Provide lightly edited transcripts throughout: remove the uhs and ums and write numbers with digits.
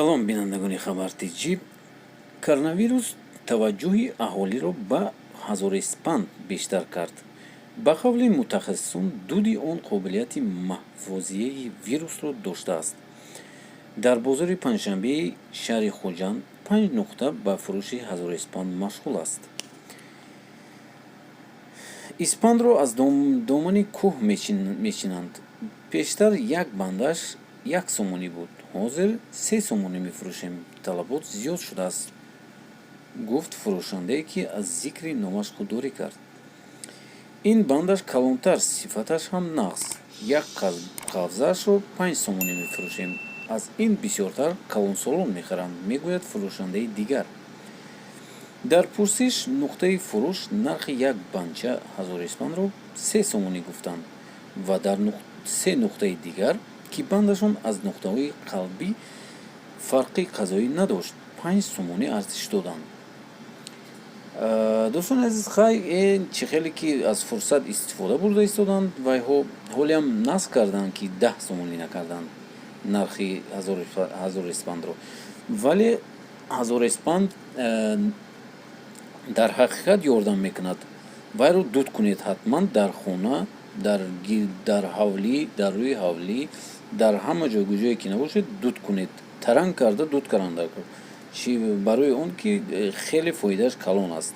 салом бинандагони хабар-тиҷиб. Коронавирус таваҷҷӯҳи аҳолиро ба ҳазориспанд бештар кард. ба қавли мутахассисон, дуди он қобилияти маҳфузияи вирусро доштааст. дар бозори панҷшанбеи шаҳри хуҷанд 5 нуқта ба фурӯши ҳазориспанд машғул аст. испандро аз домани кӯҳ мечинанд. пештар як бандааш 1 сомонӣ буд, ҳозир 3 сомонӣ мефурӯшем. талабот зиёд шудааст, гуфт фурӯшандае, ки аз зикри номаш худдорӣ кард. ин бандааш калонтар, сифаташ ҳам нағз. як қавзаашро 5 сомонӣ мефурӯшем. аз ин бисёртар калонсолон мехаранд, мегӯяд фурӯшандаи дигар. дар пурсиш нуқтаи фурӯш нархи як банча ҳазориспандро 3 сомонӣ гуфтанд ва дар 3 нуқтаи дигар, ки бандашон аз нуқтаҳои қалбӣ фарқи қазоӣ надошт, 5 сомонӣ арзиш доданд. дӯстони азиз, чӣ хеле ки аз фурсат истифода бурда истоданд, вайҳо ҳолиам насб карданд, ки 10 сомонӣ накарданд нархи ҳазориспандро. вале ҳазориспанд дар ҳақиқат ёрдам мекунад. вайро дуд кунед ҳатман дар хона, дар ҳавлӣ, дар рӯи ҳавлӣ, дар ҳама ҷойгӯҷое ки набошед, дуд кунед. таранг карда дуд каранда кунед, барои он ки хеле фоидааш калон аст.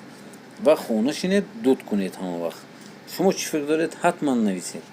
ва хона шинед, дуд кунед ҳама вақт. шумо чӣ фикр доред? ҳатман нависед.